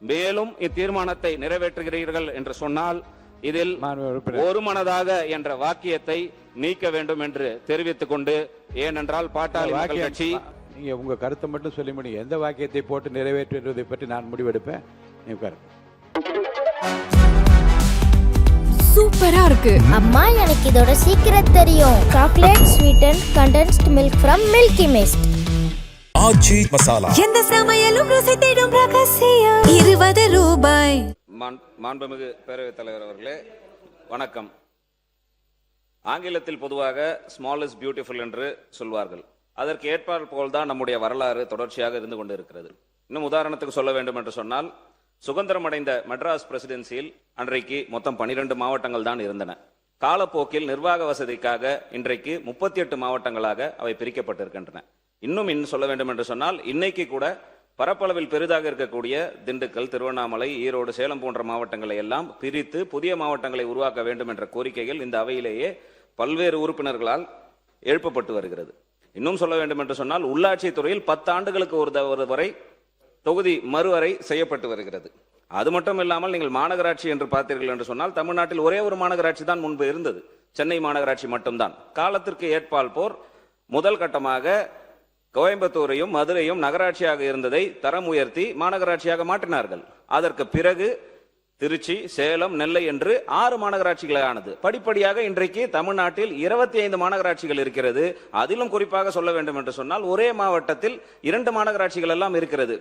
மேலும் இத்தீர்மானத்தை நிறைவேற்றுகிறீர்கள் என்று சொன்னால் இதில் ஒருமனதாக என்ற வாக்கியத்தை நீக்க வேண்டும் என்று தெரிவித்துக் கொண்டு, ஏனென்றால் பாட்டாளி மக்கள் கட்சி நீங்க உங்க கருத்தை மட்டும் சொல்லி முடியும். எந்த வாக்கியத்தை போட்டு நிறைவேற்றுவதை பற்றி நான் முடிவெடுப்பேன். சூப்பரா இருக்கு அம்மா, எனக்கு இதோட சீக்கிரம் தெரியும். Chocolate sweetened condensed milk from Milky Mist. Aachi Masala, எந்த சமையலும் ருசி தேடும் ரகசியம். 20 ரூபாய். மாண்புமிகு பேரவைத் தலைவர் அவர்களே, வணக்கம். ஆங்கிலத்தில் பொதுவாக ஸ்மால் இஸ் பியூட்டிஃபுல் என்று சொல்வார்கள். அதற்கு ஏற்பால் போல்தான் நம்முடைய வரலாறு தொடர்ச்சியாக இருந்து கொண்டு இருக்கிறது. இன்னும் உதாரணத்துக்கு சொல்ல வேண்டும் என்று சொன்னால், சுதந்திரம் அடைந்த மெட்ராஸ் பிரசிடென்சியில் அன்றைக்கு மொத்தம் 12 மாவட்டங்கள் தான் இருந்தன. காலப்போக்கில் நிர்வாக வசதிக்காக இன்றைக்கு 38 மாவட்டங்களாக அவை பிரிக்கப்பட்டிருக்கின்றன. இன்னும் சொல்ல வேண்டும் என்று சொன்னால், இன்னைக்கு கூட பரப்பளவில் பெரிதாக இருக்கக்கூடிய திண்டுக்கல், திருவண்ணாமலை, ஈரோடு, சேலம் போன்ற மாவட்டங்களை எல்லாம் பிரித்து புதிய மாவட்டங்களை உருவாக்க வேண்டும் என்ற கோரிக்கைகள் இந்த அவையிலேயே பல்வேறு உறுப்பினர்களால் எழுப்பப்பட்டு வருகிறது. இன்னும் சொல்ல வேண்டும் என்று சொன்னால், உள்ளாட்சி துறையில் 10 ஆண்டுகளுக்கு ஒரு வரை தொகுதி மறுவரை செய்யப்பட்டு வருகிறது. அது மட்டும் இல்லாமல் நீங்கள் மாநகராட்சி என்று பார்த்தீர்கள் என்று சொன்னால், தமிழ்நாட்டில் ஒரே ஒரு மாநகராட்சி தான் முன்பு இருந்தது, சென்னை மாநகராட்சி மட்டும்தான். காலத்திற்கு ஏற்பால் போர் முதல் கட்டமாக கோயம்புத்தூரையும் மதுரையும் நகராட்சியாக இருந்ததை தரம் உயர்த்தி மாநகராட்சியாக மாற்றினார்கள். அதற்கு பிறகு திருச்சி, சேலம், நெல்லை என்று 6 மாநகராட்சிகளானது. படிப்படியாக இன்றைக்கு தமிழ்நாட்டில் 25 மாநகராட்சிகள் இருக்கிறது. அதிலும் குறிப்பாக சொல்ல வேண்டும் என்று சொன்னால், ஒரே மாவட்டத்தில் 2 மாநகராட்சிகள் எல்லாம் இருக்கிறது.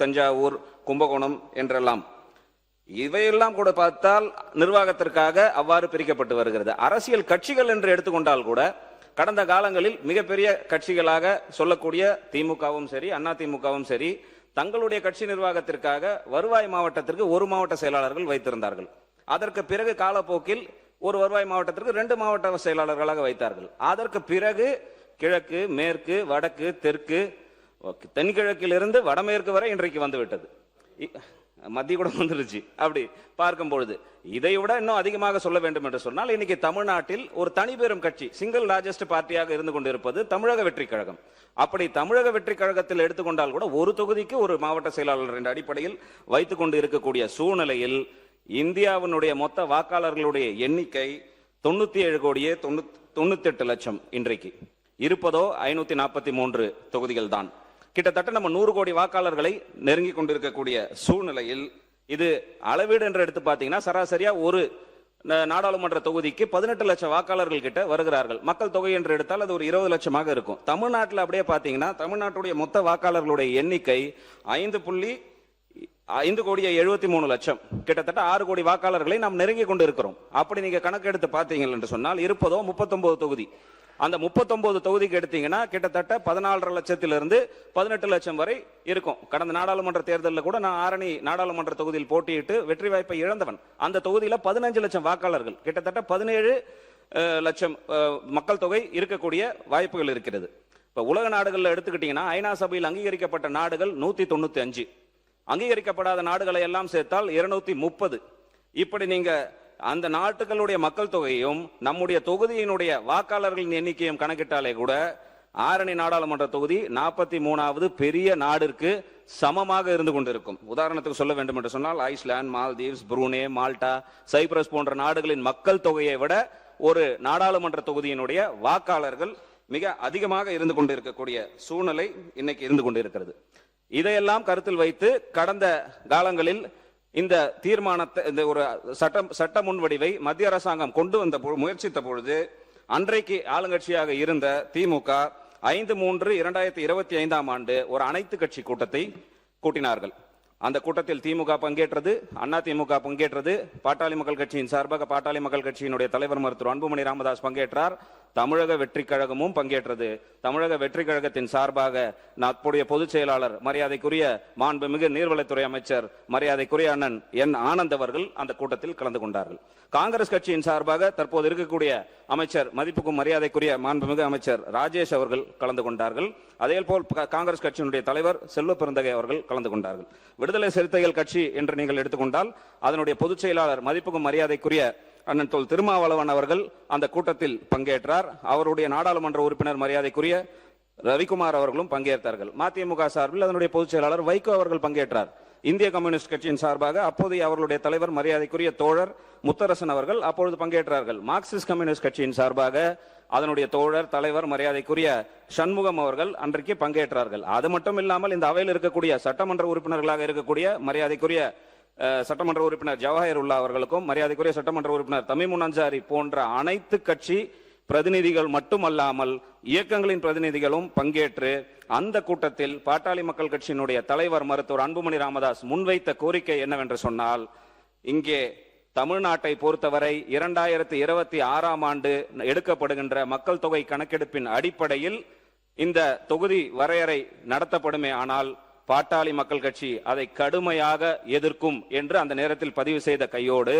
தஞ்சாவூர், கும்பகோணம் என்றெல்லாம். இவையெல்லாம் கூட பார்த்தால் நிர்வாகத்திற்காக அவ்வாறு பிரிக்கப்பட்டு வருகிறது. அரசியல் கட்சிகள் என்று எடுத்துக்கொண்டால் கூட கடந்த காலங்களில் மிகப்பெரிய கட்சிகளாக சொல்லக்கூடிய திமுகவும் சரி, அண்ணா திமுகவும் சரி, தங்களுடைய கட்சி நிர்வாகத்திற்காக வருவாய் மாவட்டத்திற்கு 1 மாவட்ட செயலாளர்கள் வைத்திருந்தார்கள். அதற்கு பிறகு காலப்போக்கில் ஒரு வருவாய் மாவட்டத்திற்கு 2 மாவட்ட செயலாளர்களாக வைத்தார்கள். அதற்கு பிறகு கிழக்கு, மேற்கு, வடக்கு, தெற்கு, தென்கிழக்கிலிருந்து வடமேற்கு வரை இன்றைக்கு வந்துவிட்டது. மத்திய கூட வந்துருச்சு. அப்படி பார்க்கும் பொழுது இதை விட இன்னும் அதிகமாக சொல்ல வேண்டும் என்று சொன்னால், இன்னைக்கு தமிழ்நாட்டில் ஒரு தனிபெரும் கட்சி, சிங்கிள் லார்ஜஸ்ட் பார்ட்டியாக இருந்து கொண்டிருப்பது தமிழக வெற்றி கழகம். அப்படி தமிழக வெற்றி கழகத்தில் எடுத்துக்கொண்டால் கூட ஒரு தொகுதிக்கு ஒரு மாவட்ட செயலாளர் என்ற அடிப்படையில் வைத்துக் கொண்டு இருக்கக்கூடிய சூழ்நிலையில் இந்தியாவினுடைய மொத்த வாக்காளர்களுடைய எண்ணிக்கை 97,98 லட்சம் இன்றைக்கு இருப்பதோ 543 தொகுதிகள் தான். கிட்டத்தட்ட நம்ம 100 கோடி வாக்காளர்களை நெருங்கி கொண்டிருக்கக்கூடிய சூழ்நிலையில் இது அளவீடு என்று எடுத்து பார்த்தீங்கன்னா, சராசரியா ஒரு நாடாளுமன்ற தொகுதிக்கு 18 லட்சம் வாக்காளர்கள் கிட்ட வருகிறார்கள். மக்கள் தொகை என்று எடுத்தால் அது ஒரு 20 லட்சமாக இருக்கும். தமிழ்நாட்டில் அப்படியே பார்த்தீங்கன்னா, தமிழ்நாட்டுடைய மொத்த வாக்காளர்களுடைய எண்ணிக்கை 5,73 லட்சம், கிட்டத்தட்ட 6 கோடி வாக்காளர்களை நாம் நெருங்கி கொண்டு இருக்கிறோம். அப்படி நீங்க கணக்கெடுத்து பார்த்தீங்க என்று சொன்னால் இருப்பதோ 39 தொகுதி. அந்த 39 தொகுதிக்கு எடுத்தீங்கன்னா கிட்டத்தட்ட 14.5 லட்சத்திலிருந்து 18 லட்சம் வரை இருக்கும். கடந்த நாடாளுமன்ற தேர்தலில் கூட நான் ஆரணி நாடாளுமன்ற தொகுதியில் போட்டியிட்டு வெற்றி வாய்ப்பை இழந்தவன். அந்த தொகுதியில் 15 லட்சம் வாக்காளர்கள், கிட்டத்தட்ட 17 லட்சம் மக்கள் தொகை இருக்கக்கூடிய வாய்ப்புகள் இருக்கிறது. இப்ப உலக நாடுகளில் எடுத்துக்கிட்டீங்கன்னா, ஐநா சபையில் அங்கீகரிக்கப்பட்ட நாடுகள் 195, அங்கீகரிக்கப்படாத நாடுகளை எல்லாம் சேர்த்தால் 230. இப்படி நீங்க அந்த நாட்டுகளுடைய மக்கள் தொகையும் நம்முடைய தொகுதியினுடைய வாக்காளர்களின் எண்ணிக்கையும் கணக்கிட்டாலே கூட ஆரணி நாடாளுமன்ற தொகுதி 43வது பெரிய நாடிற்கு சமமாக இருந்து கொண்டிருக்கும். உதாரணத்துக்கு சொல்ல வேண்டும் என்று சொன்னால், Iceland, Maldives, Brunei, Malta, Cyprus போன்ற நாடுகளின் மக்கள் தொகையை விட ஒரு நாடாளுமன்ற தொகுதியினுடைய வாக்காளர்கள் மிக அதிகமாக இருந்து கொண்டிருக்கக்கூடிய சூழ்நிலை இன்னைக்கு இருந்து கொண்டிருக்கிறது. இதையெல்லாம் கருத்தில் வைத்து கடந்த காலங்களில் இந்த தீர்மானத்தை, இந்த ஒரு சட்ட முன்வடிவை மத்திய அரசாங்கம் கொண்டு வந்த முயற்சித்த பொழுது அன்றைக்கு ஆளுங்கட்சியாக இருந்த திமுக 5/3/2025 ஒரு அனைத்து கட்சி கூட்டத்தை கூட்டினார்கள். அந்த கூட்டத்தில் திமுக பங்கேற்றது, அண்ணா திமுக பங்கேற்றது, பாட்டாளி மக்கள் கட்சியின் சார்பாக பாட்டாளி மக்கள் கட்சியினுடைய தலைவர் மருத்துவர் அன்புமணி ராமதாஸ் பங்கேற்றார், தமிழக வெற்றி கழகமும் பங்கேற்றது. தமிழக வெற்றி கழகத்தின் சார்பாக அப்போதைய பொதுச் செயலாளர் மரியாதைக்குரிய மாண்புமிகு நீர்வளத்துறை அமைச்சர் மரியாதைக்குரிய அண்ணன் என் ஆனந்த் அவர்கள் அந்த கூட்டத்தில் கலந்து கொண்டார்கள். காங்கிரஸ் கட்சியின் சார்பாக தற்போது இருக்கக்கூடிய அமைச்சர் மதிப்புக்கும் மரியாதைக்குரிய மாண்புமிகு அமைச்சர் ராஜேஷ் அவர்கள் கலந்து கொண்டார்கள். அதே போல் காங்கிரஸ் கட்சியினுடைய தலைவர் செல்வ பெருந்தகை அவர்கள் கலந்து கொண்டார்கள். விடுதலை சிறுத்தைகள் கட்சி என்று நீங்கள் எடுத்துக்கொண்டால் அதனுடைய பொதுச் செயலாளர் மதிப்புக்கும் மரியாதைக்குரிய அண்ணன் தொல் திருமாவளவன் அவர்கள் அந்த கூட்டத்தில் பங்கேற்றார். அவருடைய நாடாளுமன்ற உறுப்பினர் மரியாதைக்குரிய ரவிக்குமார் அவர்களும் பங்கேற்றார்கள். மதிமுக சார்பில் அதனுடைய பொதுச் செயலாளர் வைகோ அவர்கள் பங்கேற்றார். இந்திய கம்யூனிஸ்ட் கட்சியின் சார்பாக அப்போதைய அவர்களுடைய தலைவர் மரியாதைக்குரிய தோழர் முத்தரசன் அவர்கள் அப்பொழுது பங்கேற்றார்கள். மார்க்சிஸ்ட் கம்யூனிஸ்ட் கட்சியின் சார்பாக அதனுடைய தோழர் தலைவர் மரியாதைக்குரிய சண்முகம் அவர்கள் அன்றைக்கு பங்கேற்றார்கள். அது மட்டும் இல்லாமல் இந்த அவையில் இருக்கக்கூடிய சட்டமன்ற உறுப்பினர்களாக இருக்கக்கூடிய மரியாதைக்குரிய சட்டமன்ற உறுப்பினர் ஜவஹர் உல்லா அவர்களுக்கும் மரியாதைக்குரிய சட்டமன்ற உறுப்பினர் தமீமுன் அன்சாரி போன்ற அனைத்து கட்சி பிரதிநிதிகள் மட்டுமல்லாமல் இயக்கங்களின் பிரதிநிதிகளும் பங்கேற்று அந்த கூட்டத்தில் பாட்டாளி மக்கள் கட்சியினுடைய தலைவர் மருத்துவர் அன்புமணி ராமதாஸ் முன்வைத்த கோரிக்கை என்னவென்று சொன்னால், இங்கே தமிழ்நாட்டை பொறுத்தவரை 2026ஆம் ஆண்டு எடுக்கப்படுகின்ற மக்கள் தொகை கணக்கெடுப்பின் அடிப்படையில் இந்த தொகுதி வரையறை நடத்தப்படுமே ஆனால் பாட்டாளி மக்கள் கட்சி அதை கடுமையாக எதிர்க்கும் என்று அந்த நேரத்தில் பதிவு செய்த கையோடு,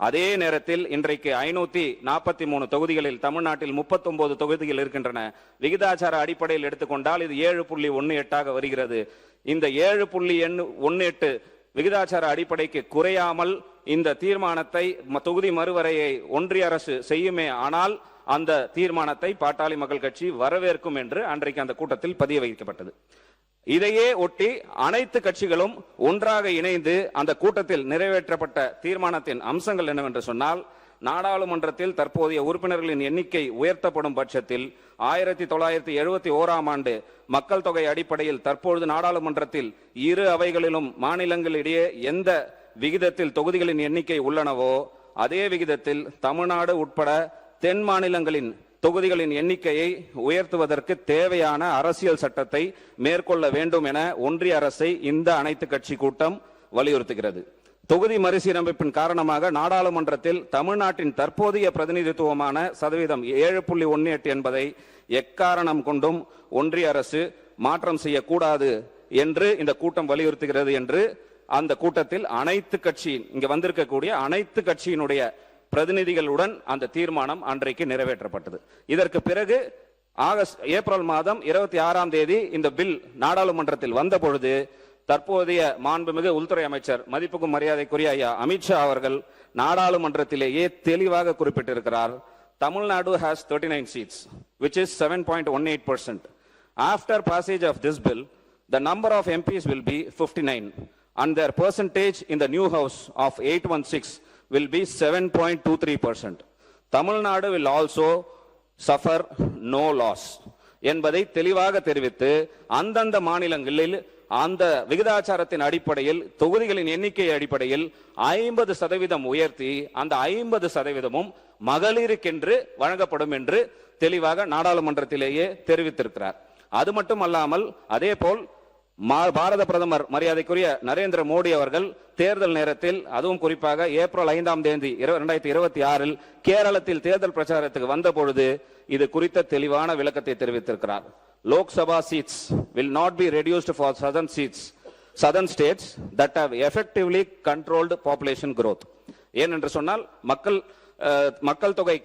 அதே நேரத்தில் இன்றைக்கு 543 தொகுதிகளில் தமிழ்நாட்டில் 39 தொகுதிகள் இருக்கின்றன. விகிதாச்சார அடிப்படையில் எடுத்துக்கொண்டால் இது 7.18 வருகிறது. இந்த 7.18 விகிதாச்சார அடிப்படைக்கு குறையாமல் இந்த தீர்மானத்தை தொகுதி மறுவரையை ஒன்றிய அரசு செய்யுமே ஆனால் அந்த தீர்மானத்தை பாட்டாளி மக்கள் கட்சி வரவேற்கும் என்று அன்றைக்கு அந்த கூட்டத்தில் பதிய வைக்கப்பட்டது. இதையே ஒட்டி அனைத்து கட்சிகளும் ஒன்றாக இணைந்து அந்த கூட்டத்தில் நிறைவேற்றப்பட்ட தீர்மானத்தின் அம்சங்கள் என்னவென்று சொன்னால், நாடாளுமன்றத்தில் தற்போதைய உறுப்பினர்களின் எண்ணிக்கை உயர்த்தப்படும் பட்சத்தில் 1971ஆம் ஆண்டு மக்கள் தொகை அடிப்படையில் தற்பொழுது நாடாளுமன்றத்தில் இரு அவைகளிலும் மாநிலங்களிடையே எந்த விகிதத்தில் தொகுதிகளின் எண்ணிக்கை உள்ளனவோ அதே விகிதத்தில் தமிழ்நாடு உட்பட தென் மாநிலங்களின் தொகுதிகளின் எண்ணிக்கையை உயர்த்துவதற்கு தேவையான அரசியல் சட்டத்தை மேற்கொள்ள வேண்டும் என ஒன்றிய அரசை இந்த அனைத்து கட்சி கூட்டம் வலியுறுத்துகிறது. தொகுதி மறுசீரமைப்பின் காரணமாக நாடாளுமன்றத்தில் தமிழ்நாட்டின் தற்போதைய பிரதிநிதித்துவமான சதவீதம் 7.18 என்பதை எக்காரணம் கொண்டும் ஒன்றிய அரசு மாற்றம் செய்யக்கூடாது என்று இந்த கூட்டம் வலியுறுத்துகிறது என்று அந்த கூட்டத்தில் அனைத்து கட்சி இங்க வந்திருக்கக்கூடிய அனைத்து கட்சியினுடைய பிரதிநிதிகளுடன் அந்த தீர்மானம் அன்றைக்கு நிறைவேற்றப்பட்டது. இதற்கு பிறகு ஏப்ரல் மாதம் 26ஆம் தேதி இந்த பில் நாடாளுமன்றத்தில் வந்த பொழுது தற்போதைய மாண்புமிகு உள்துறை அமைச்சர் மதிப்புக்கும் மரியாதைக்குரிய ஐயா அமித்ஷா அவர்கள் நாடாளுமன்றத்திலேயே தெளிவாக குறிப்பிட்டிருக்கிறார், Tamil Nadu has 39 seats which is 7.18%. After passage of this bill the number of MPs will be 59 and their percentage in the new house of 816 will be 7.23%. Tamil Nadu will also suffer no loss என்பதை தெளிவாக தெரிவித்து அந்தந்த மாநிலங்களில் அந்த விகிதாச்சாரத்தின் அடிப்படையில் தொகுதிகளின் எண்ணிக்கை அடிப்படையில் 50% உயர்த்தி அந்த 50%ம் மகளிருக்கென்று வழங்கப்படும் என்று தெளிவாக நாடாளுமன்றத்திலேயே தெரிவித்திருக்கிறார். அது மட்டுமல்லாமல் அதேபோல் பாரத பிரதமர் மரியாதைக்குரிய நரேந்திர மோடி அவர்கள் தேர்தல் நேரத்தில் அதுவும் குறிப்பாக ஏப்ரல் 5ஆம் தேதி 2026 கேரளத்தில் தேர்தல் பிரச்சாரத்துக்கு வந்த பொழுது இது குறித்த தெளிவான விளக்கத்தை தெரிவித்திருக்கிறார். Lok Sabha seats will not be reduced for southern states that have effectively controlled population growth. ஏனென்று சொன்னால் மக்கள் தொகை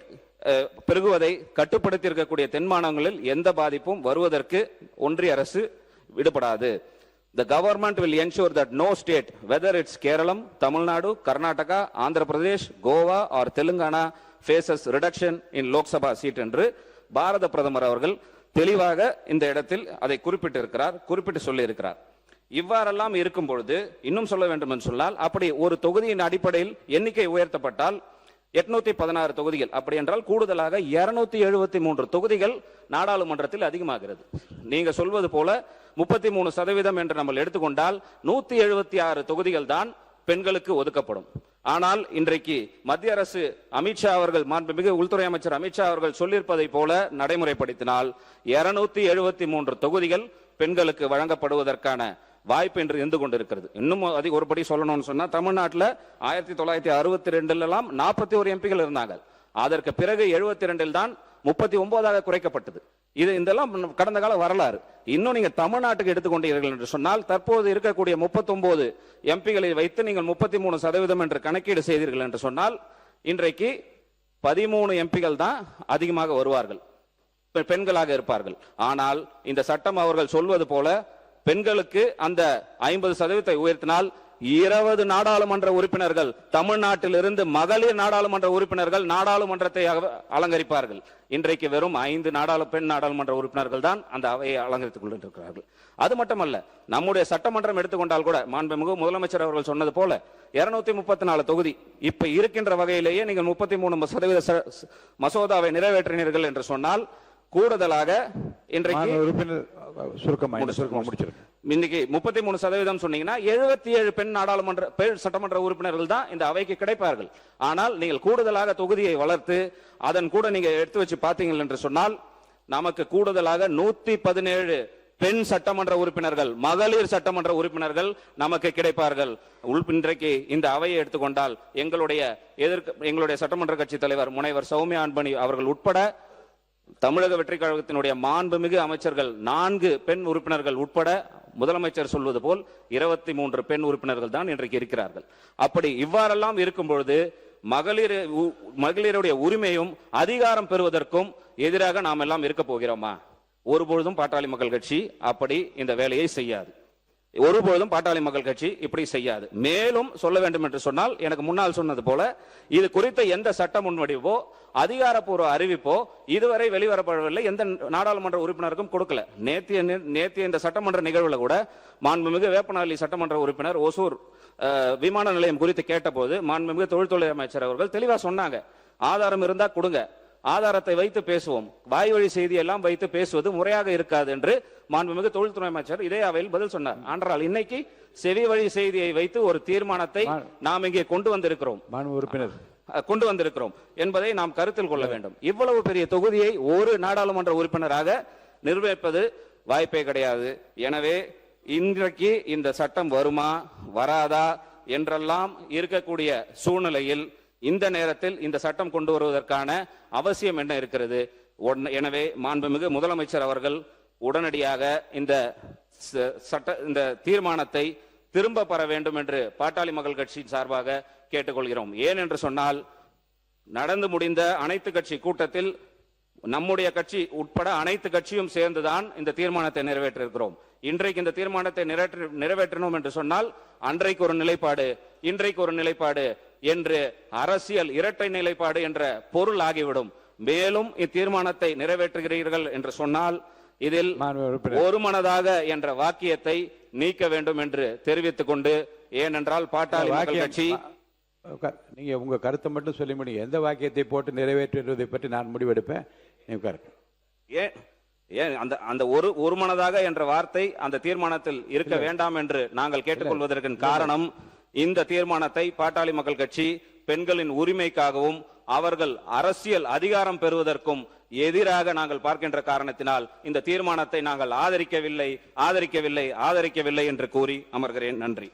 பெருகுவதை கட்டுப்படுத்தி இருக்கக்கூடிய தென் மாநிலங்களில் எந்த பாதிப்பும் வருவதற்கு ஒன்றிய அரசு விடுபடாது. The government will ensure that no state, whether it's Kerala, Tamil Nadu, Karnataka, Andhra Pradesh, Goa or Telangana faces reduction in Lok Sabha seat என்று பாரத பிரதமர் அவர்கள் தெளிவாக இந்த இடத்தில் அதை குறிப்பிட்டு சொல்லி இருக்கிறார். இவ்வாறெல்லாம் இருக்கும் பொழுது இன்னும் சொல்ல வேண்டும் என்று சொன்னால், அப்படி ஒரு தொகுதியின் அடிப்படையில் எண்ணிக்கை உயர்த்தப்பட்டால் 816 தொகுதிகள், அப்படி என்றால் கூடுதலாக 273 தொகுதிகள் நாடாளுமன்றத்தில் அதிகமாகிறது. நீங்க சொல்வது போல 33% என்று நம்ம எடுத்துக்கொண்டால் 176 தொகுதிகள் தான் பெண்களுக்கு ஒதுக்கப்படும். ஆனால் இன்றைக்கு மத்திய அரசு அமித்ஷா அவர்கள் மாண்புமிகு உள்துறை அமைச்சர் அமித்ஷா அவர்கள் சொல்லியிருப்பதை போல நடைமுறைப்படுத்தினால் 273 தொகுதிகள் பெண்களுக்கு வழங்கப்படுவதற்கான வாய்ப்பு என்று இருந்து கொண்டிருக்கிறது. இன்னும் அதிக ஒருபடி சொல்லணும்னு சொன்னா, தமிழ்நாட்டில் 1962 41 எம்பிகள் இருந்தாங்க. அதற்கு பிறகு 72 தான் 39 குறைக்கப்பட்டது. இது இதெல்லாம் கடந்த கால வரலாறு. இன்னும் நீங்க தமிழ்நாட்டுக்கு எடுத்துக்கொண்டீர்கள் என்று சொன்னால், தற்போது இருக்கக்கூடிய 39 எம்பிகளை வைத்து நீங்கள் 33% என்று கணக்கீடு செய்தீர்கள் என்று சொன்னால், இன்றைக்கு 13 எம்பிகள் தான் அதிகமாக வருவார்கள், பெண்களாக இருப்பார்கள். ஆனால் இந்த சட்டம் அவர்கள் சொல்வது போல பெண்களுக்கு அந்த 50% உயர்த்தினால் 20 நாடாளுமன்ற உறுப்பினர்கள் தமிழ்நாட்டிலிருந்து மகளிர் நாடாளுமன்ற உறுப்பினர்கள் நாடாளுமன்றத்தை அலங்கரிப்பார்கள். இன்றைக்கு வெறும் 5 பெண் நாடாளுமன்ற உறுப்பினர்கள் தான் அந்த அவையை அலங்கரித்துக் கொண்டிருக்கிறார்கள். அது மட்டுமல்ல, நம்முடைய சட்டமன்றம் எடுத்துக்கொண்டால் கூட மாண்புமிகு முதலமைச்சர் அவர்கள் சொன்னது போல 234 தொகுதி இப்ப இருக்கின்ற வகையிலேயே நீங்கள் 33% மசோதாவை நிறைவேற்றினீர்கள் என்று சொன்னால் கூடுதலாக இன்றைக்கு உறுப்பினர் சுருக்கமாக முடிச்சிருக்கேன். இன்னைக்கு 33% சொன்னீங்கன்னா 77 பெண் சட்டமன்ற உறுப்பினர்கள் தான் இந்த அவைக்கு கிடைப்பார்கள். ஆனால் நீங்கள் கூடுதலாக தொகுதியை வளர்த்து அதன் கூட நீங்க எடுத்து வச்சு பார்த்தீங்கள் என்று சொன்னால் நமக்கு கூடுதலாக 117 பெண் சட்டமன்ற உறுப்பினர்கள், மகளிர் சட்டமன்ற உறுப்பினர்கள் நமக்கு கிடைப்பார்கள். இன்றைக்கு இந்த அவையை எடுத்துக்கொண்டால் எங்களுடைய சட்டமன்ற கட்சி தலைவர் முனைவர் சௌமியா அன்பணி அவர்கள் உட்பட தமிழக வெற்றி கழகத்தினுடைய மாண்புமிகு அமைச்சர்கள் 4 பெண் உறுப்பினர்கள் உட்பட முதலமைச்சர் சொல்வது போல் 23 பெண் உறுப்பினர்கள் தான் இன்றைக்கு இருக்கிறார்கள். அப்படி இவ்வாறெல்லாம் இருக்கும் பொழுது மகளிருடைய உரிமையும் அதிகாரம் பெறுவதற்கும் எதிராக நாம் எல்லாம் இருக்க போகிறோமா? ஒருபொழுதும் பாட்டாளி மக்கள் கட்சி அப்படி இந்த வேலையை செய்யாது. ஒருபொழுதும் பாட்டாளி மக்கள் கட்சி இப்படி செய்யாது. மேலும் சொல்ல வேண்டும் என்று சொன்னால், எனக்கு முன்னால் சொன்னது போல இது குறித்த எந்த சட்ட முன்வடிவோ அதிகாரப்பூர்வ அறிவிப்போ இதுவரை வெளிவரப்படவில்லை. எந்த நாடாளுமன்ற உறுப்பினருக்கும் கொடுக்கல. நேத்திய இந்த சட்டமன்ற நிகழ்வுல கூட மாண்புமிகு வேப்பநாளி சட்டமன்ற உறுப்பினர் ஓசூர் விமான நிலையம் குறித்து கேட்டபோது மாண்புமிகு தொழில்துறை அமைச்சர் அவர்கள் தெளிவா சொன்னாங்க, ஆதாரம் இருந்தா கொடுங்க, ஆதாரத்தை வைத்து பேசுவோம், வாய் வழி செய்தி எல்லாம் வைத்து பேசுவது முறையாக இருக்காது என்று மாண்புமிகு தொழில்துறை அமைச்சர் இதே அவையில் பதில் சொன்னார். ஆனால் இன்னைக்கு செவி வழி செய்தியை வைத்து ஒரு தீர்மானத்தை நாம் இங்கே கொண்டு வந்திருக்கிறோம் என்பதை நாம் கருத்தில் கொள்ள வேண்டும். இவ்வளவு பெரிய தொகுதியை ஒரு நாடாளுமன்ற உறுப்பினராக நிர்வகிப்பது வாய்ப்பே கிடையாது. எனவே இன்றைக்கு இந்த சட்டம் வருமா வராதா என்றெல்லாம் இருக்கக்கூடிய சூழ்நிலையில் இந்த நேரத்தில் இந்த சட்டம் கொண்டு வருவதற்கான அவசியம் என்ன இருக்கிறது? எனவே மாண்புமிகு முதலமைச்சர் அவர்கள் உடனடியாக இந்த தீர்மானத்தை திரும்ப பெற வேண்டும் என்று பாட்டாளி மக்கள் கட்சியின் சார்பாக கேட்டுக்கொள்கிறோம். ஏன் என்று சொன்னால், நடந்து முடிந்த அனைத்து கட்சி கூட்டத்தில் நம்முடைய கட்சி உட்பட அனைத்து கட்சியும் சேர்ந்துதான் இந்த தீர்மானத்தை நிறைவேற்றிருக்கிறோம். இன்றைக்கு இந்த தீர்மானத்தை நிறைவேற்றணும் என்று சொன்னால் அன்றைக்கு ஒரு நிலைப்பாடு, இன்றைக்கு ஒரு நிலைப்பாடு என்று அரசியல் இரட்டை நிலைப்பாடு என்ற பொருள் ஆகிவிடும். மேலும் இத்தீர்மானத்தை நிறைவேற்றுகிறீர்கள் என்று சொன்னால் இதில் ஒருமனதாக என்ற வாக்கியத்தை நீக்க வேண்டும் என்று தெரிவித்துக் கொண்டு, ஏனென்றால் பாட்டாளி மக்கள் கட்சி நீங்க உங்க கருத்தை மட்டும் சொல்லி முடியும். எந்த வாக்கியத்தை போட்டு நிறைவேற்றுவதை பற்றி நான் முடிவெடுப்பேன். ஏன் அந்த ஒருமனதாக என்ற வார்த்தை அந்த தீர்மானத்தில் இருக்க வேண்டாம் என்று நாங்கள் கேட்டுக்கொள்வதற்கு காரணம், இந்த தீர்மானத்தை பாட்டாளி மக்கள் கட்சி பெண்களின் உரிமைக்காகவும் அவர்கள் அரசியல் அதிகாரம் பெறுவதற்கும் எதிராக நாங்கள் பார்க்கின்ற காரணத்தினால் இந்த தீர்மானத்தை நாங்கள் ஆதரிக்கவில்லை என்று கூறி அமர்கிறேன். நன்றி.